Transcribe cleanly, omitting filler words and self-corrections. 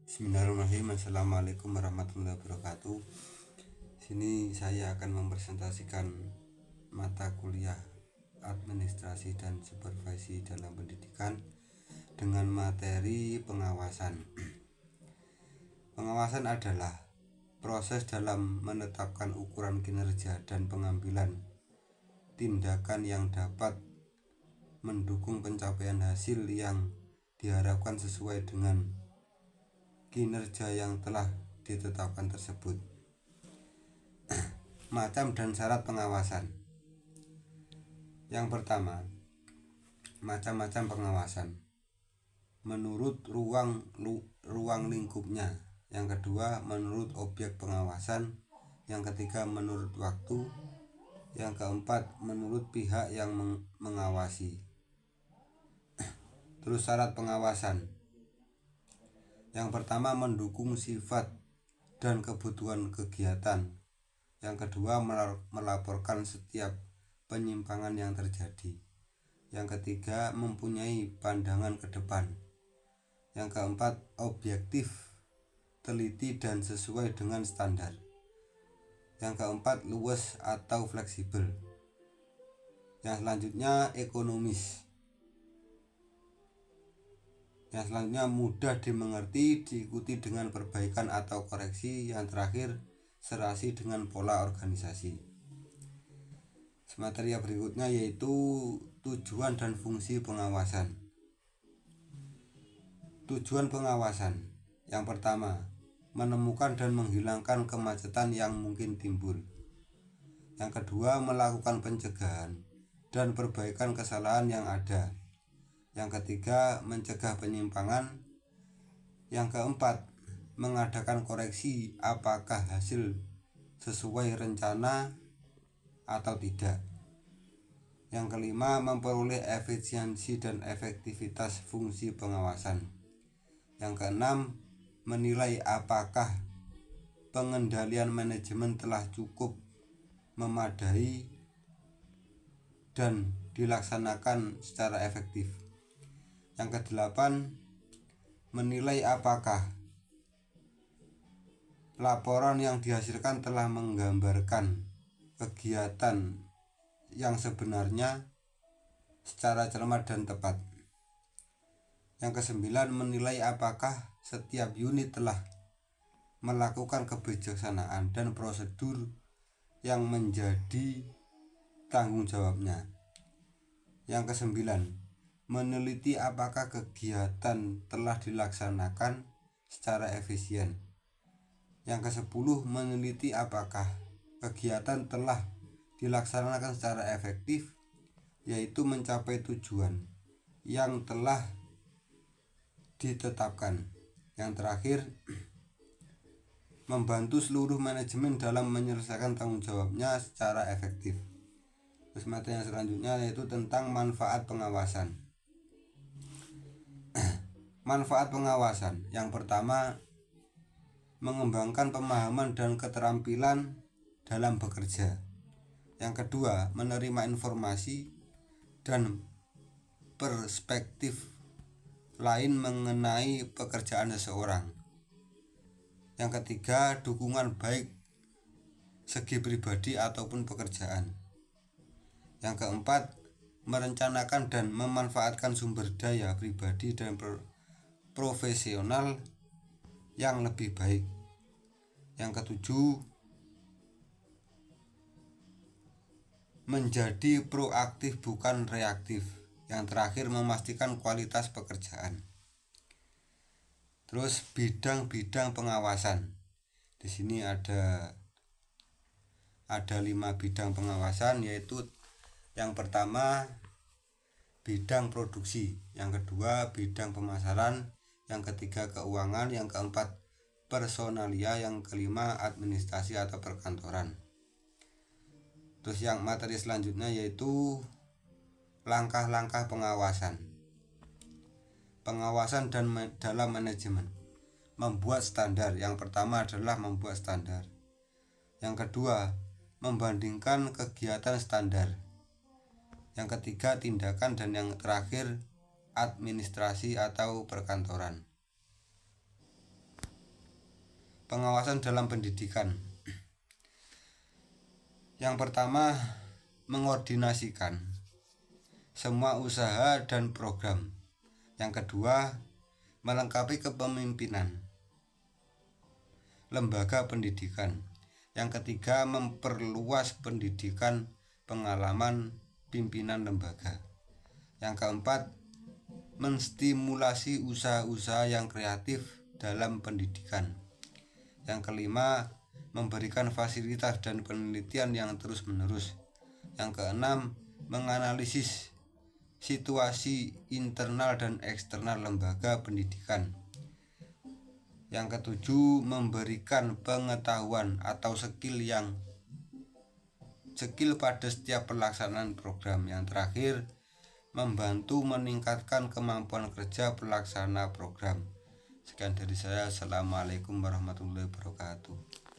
Bismillahirrahmanirrahim. Assalamualaikum warahmatullahi wabarakatuh. Sini saya akan mempresentasikan mata kuliah administrasi dan supervisi dalam pendidikan dengan materi pengawasan. Pengawasan adalah proses dalam menetapkan ukuran kinerja dan pengambilan tindakan yang dapat mendukung pencapaian hasil yang diharapkan sesuai dengan kinerja yang telah ditetapkan tersebut. Macam dan syarat pengawasan. Yang pertama, macam-macam pengawasan menurut ruang lingkupnya. Yang kedua, menurut objek pengawasan. Yang ketiga, menurut waktu. Yang keempat, menurut pihak yang mengawasi. Terus syarat pengawasan. Yang pertama, mendukung sifat dan kebutuhan kegiatan. Yang kedua, melaporkan setiap penyimpangan yang terjadi. Yang ketiga, mempunyai pandangan ke depan. Yang keempat, objektif, teliti dan sesuai dengan standar. Yang keempat, luas atau fleksibel. Yang selanjutnya, ekonomis. Yang selanjutnya, mudah dimengerti, diikuti dengan perbaikan atau koreksi. Yang terakhir, serasi dengan pola organisasi. Materi berikutnya yaitu tujuan dan fungsi pengawasan. Tujuan pengawasan. Yang pertama, menemukan dan menghilangkan kemacetan yang mungkin timbul. Yang kedua, melakukan pencegahan dan perbaikan kesalahan yang ada. Yang ketiga, mencegah penyimpangan. Yang keempat, mengadakan koreksi apakah hasil sesuai rencana atau tidak. Yang kelima, memperoleh efisiensi dan efektivitas fungsi pengawasan. Yang keenam, menilai apakah pengendalian manajemen telah cukup memadai dan dilaksanakan secara efektif. Yang kedelapan, menilai apakah laporan yang dihasilkan telah menggambarkan kegiatan yang sebenarnya secara cermat dan tepat. Yang kesembilan, menilai apakah setiap unit telah melakukan kebijaksanaan dan prosedur yang menjadi tanggung jawabnya. Yang kesembilan, meneliti apakah kegiatan telah dilaksanakan secara efisien. Yang kesepuluh, meneliti apakah kegiatan telah dilaksanakan secara efektif, yaitu mencapai tujuan yang telah ditetapkan. Yang terakhir, membantu seluruh manajemen dalam menyelesaikan tanggung jawabnya secara efektif. Terus materi yang selanjutnya yaitu tentang manfaat pengawasan. Manfaat pengawasan. Yang pertama, mengembangkan pemahaman dan keterampilan dalam bekerja. Yang kedua, menerima informasi dan perspektif lain mengenai pekerjaan seseorang. Yang ketiga, dukungan baik segi pribadi ataupun pekerjaan. Yang keempat, merencanakan dan memanfaatkan sumber daya pribadi dan profesional yang lebih baik. Yang ketujuh, menjadi proaktif bukan reaktif. Yang terakhir, memastikan kualitas pekerjaan. Terus bidang-bidang pengawasan. Di sini ada 5 bidang pengawasan, yaitu yang pertama bidang produksi, yang kedua bidang pemasaran, yang ketiga keuangan, yang keempat personalia, yang kelima administrasi atau perkantoran. Terus yang materi selanjutnya yaitu langkah-langkah pengawasan. Pengawasan dan dalam manajemen. Membuat standar. Yang pertama adalah membuat standar. Yang kedua, membandingkan kegiatan standar. Yang ketiga, tindakan, dan yang terakhir administrasi atau perkantoran. pengawasan dalam pendidikan. Yang pertama, mengordinasikan semua usaha dan program. Yang kedua, melengkapi kepemimpinan lembaga pendidikan. Yang ketiga, memperluas pendidikan pengalaman pimpinan lembaga. Yang keempat, menstimulasi usaha-usaha yang kreatif dalam pendidikan. Yang kelima, memberikan fasilitas dan penelitian yang terus-menerus. Yang keenam, menganalisis situasi internal dan eksternal lembaga pendidikan. Yang ketujuh, memberikan pengetahuan atau skill pada setiap pelaksanaan program. Yang terakhir, membantu meningkatkan kemampuan kerja pelaksana program. Sekian dari saya. Assalamualaikum warahmatullahi wabarakatuh.